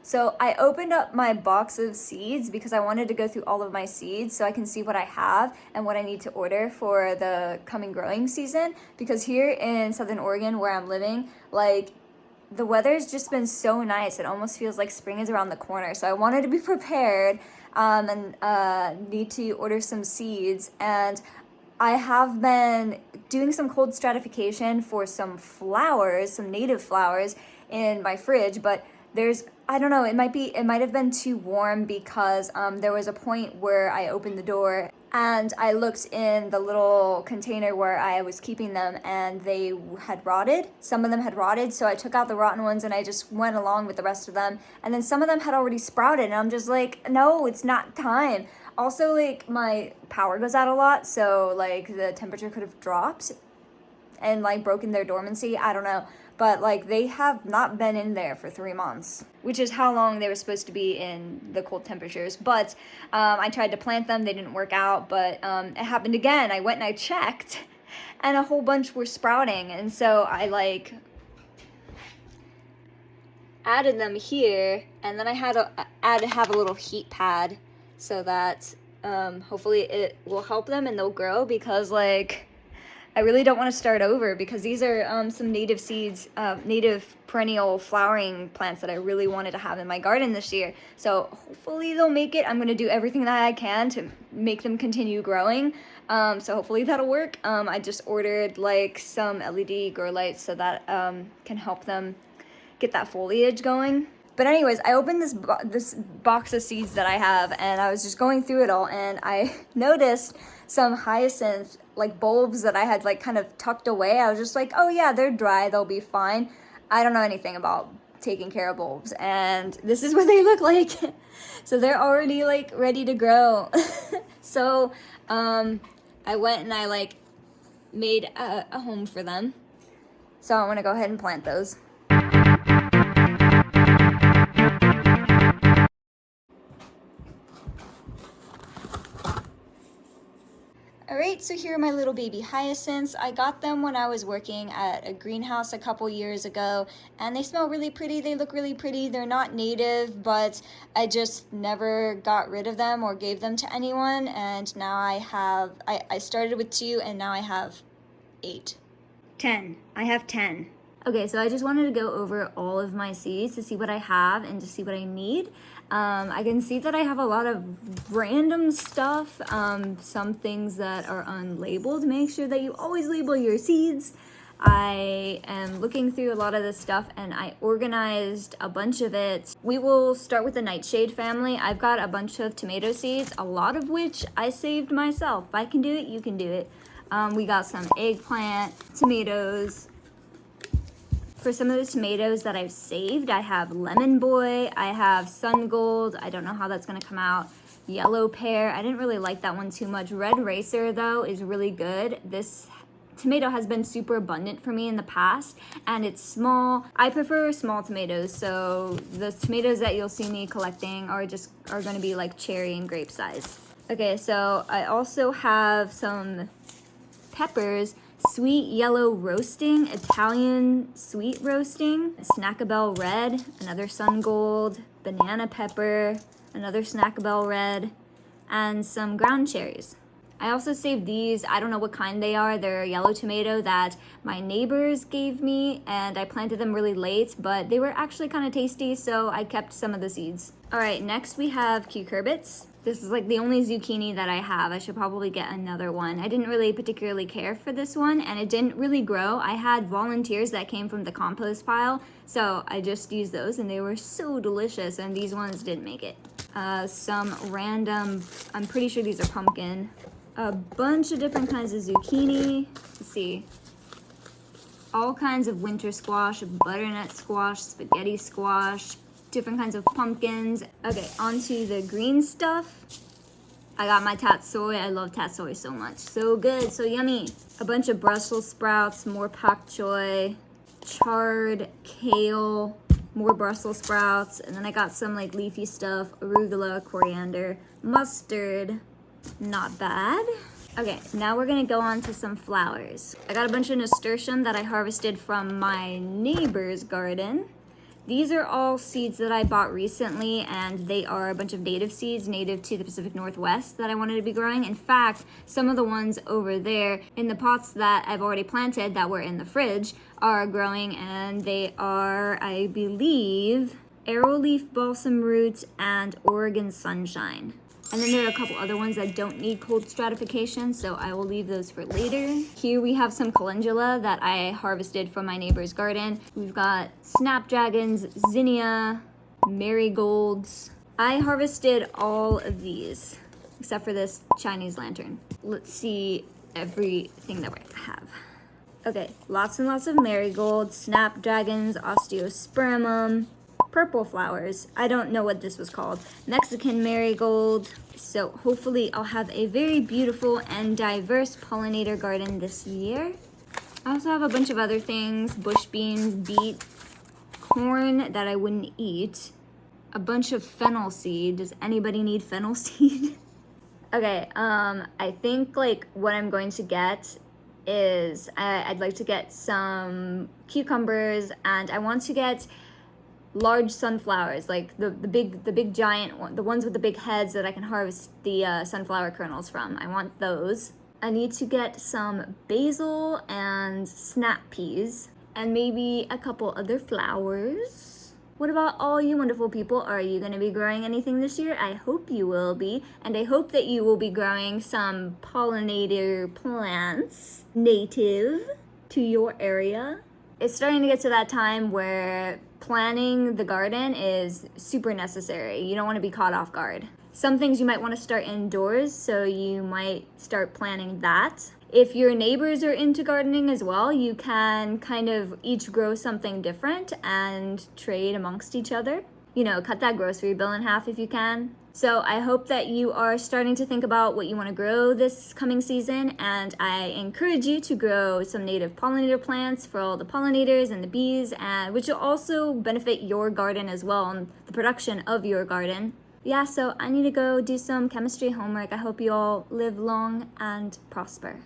So I opened up my box of seeds because I wanted to go through all of my seeds so I can see what I have and what I need to order for the coming growing season. Because here in Southern Oregon where I'm living, like, the weather's just been so nice. It almost feels like spring is around the corner. So I wanted to be prepared and need to order some seeds. And I have been doing some cold stratification for some flowers, some native flowers in my fridge, but I don't know, it might have been too warm because there was a point where I opened the door and I looked in the little container where I was keeping them and they had rotted. Some of them had rotted, so I took out the rotten ones and I just went along with the rest of them. And then some of them had already sprouted and I'm just like, no, it's not time. Also, like, my power goes out a lot, so like the temperature could have dropped and like broken their dormancy. I don't know. But like they have not been in there for 3 months, which is how long they were supposed to be in the cold temperatures. But I tried to plant them, they didn't work out, but it happened again. I went and I checked and a whole bunch were sprouting. And so I like added them here, and then I had to have a little heat pad so that hopefully it will help them and they'll grow, because like I really don't want to start over, because these are some native seeds, native perennial flowering plants that I really wanted to have in my garden this year. So hopefully they'll make it. I'm going to do everything that I can to make them continue growing. So hopefully that'll work. I just ordered like some LED grow lights so that can help them get that foliage going. But anyways, I opened this box of seeds that I have, and I was just going through it all, and I noticed some hyacinth like bulbs that I had like kind of tucked away. I was just like, oh yeah, they're dry, they'll be fine. I don't know anything about taking care of bulbs, and this is what they look like. So they're already like ready to grow. So I went and I like made a home for them. So I want to go ahead and plant those. Alright, so here are my little baby hyacinths. I got them when I was working at a greenhouse a couple years ago, and they smell really pretty, they look really pretty. They're not native, but I just never got rid of them or gave them to anyone, and now I started with 2 and now I have 8. 10. I have 10. Okay, so I just wanted to go over all of my seeds to see what I have and to see what I need. I can see that I have a lot of random stuff, some things that are unlabeled. Make sure that you always label your seeds. I am looking through a lot of this stuff and I organized a bunch of it. We will start with the nightshade family. I've got a bunch of tomato seeds, a lot of which I saved myself. If I can do it, you can do it. We got some eggplant, tomatoes. For some of the tomatoes that I've saved, I have Lemon Boy, I have Sun Gold, I don't know how that's gonna come out, Yellow Pear, I didn't really like that one too much. Red Racer though is really good. This tomato has been super abundant for me in the past, and it's small. I prefer small tomatoes, so the tomatoes that you'll see me collecting are gonna be like cherry and grape size. Okay, so I also have some peppers. Sweet Yellow Roasting, Italian Sweet Roasting, Snackabelle Red, another Sun Gold, Banana Pepper, another Snackabelle Red, and some ground cherries. I also saved these. I don't know what kind they are. They're a yellow tomato that my neighbors gave me, and I planted them really late, but they were actually kind of tasty, so I kept some of the seeds. All right, next we have cucurbits. This is like the only zucchini that I have. I should probably get another one. I didn't really particularly care for this one, and it didn't really grow. I had volunteers that came from the compost pile, so I just used those, and they were so delicious, and these ones didn't make it. Some random, I'm pretty sure these are pumpkin. A bunch of different kinds of zucchini. Let's see. All kinds of winter squash, butternut squash, spaghetti squash, different kinds of pumpkins. Okay, onto the green stuff. I got my tatsoi. I love tatsoi so much. So good, so yummy. A bunch of Brussels sprouts, more pak choi, chard, kale, more Brussels sprouts, and then I got some like leafy stuff, arugula, coriander, mustard. Not bad. Okay, now we're gonna go on to some flowers. I got a bunch of nasturtium that I harvested from my neighbor's garden. These are all seeds that I bought recently, and they are a bunch of native seeds native to the Pacific Northwest that I wanted to be growing. In fact, some of the ones over there in the pots that I've already planted that were in the fridge are growing, and they are, I believe, arrowleaf balsam root and Oregon sunshine. And then there are a couple other ones that don't need cold stratification, so I will leave those for later. Here we have some calendula that I harvested from my neighbor's garden. We've got snapdragons, zinnia, marigolds. I harvested all of these, except for this Chinese lantern. Let's see everything that we have. Okay, lots and lots of marigolds, snapdragons, osteospermum, purple flowers. I don't know what this was called. Mexican marigold. So hopefully I'll have a very beautiful and diverse pollinator garden this year. I also have a bunch of other things, bush beans, beet, corn that I wouldn't eat, a bunch of fennel seed. Does anybody need fennel seed? Okay, I think like what I'm going to get is I'd like to get some cucumbers, and I want to get large sunflowers, like the big giant one, the ones with the big heads that I can harvest the sunflower kernels from. I want those. I need to get some basil and snap peas and maybe a couple other flowers. What about all you wonderful people? Are you going to be growing anything this year? I hope you will be, and I hope that you will be growing some pollinator plants native to your area. It's starting to get to that time where planning the garden is super necessary. You don't want to be caught off guard. Some things you might want to start indoors, so you might start planning that. If your neighbors are into gardening as well, you can kind of each grow something different and trade amongst each other. You know, cut that grocery bill in half if you can. So I hope that you are starting to think about what you want to grow this coming season, and I encourage you to grow some native pollinator plants for all the pollinators and the bees, and which will also benefit your garden as well and the production of your garden. Yeah, so I need to go do some chemistry homework. I hope you all live long and prosper.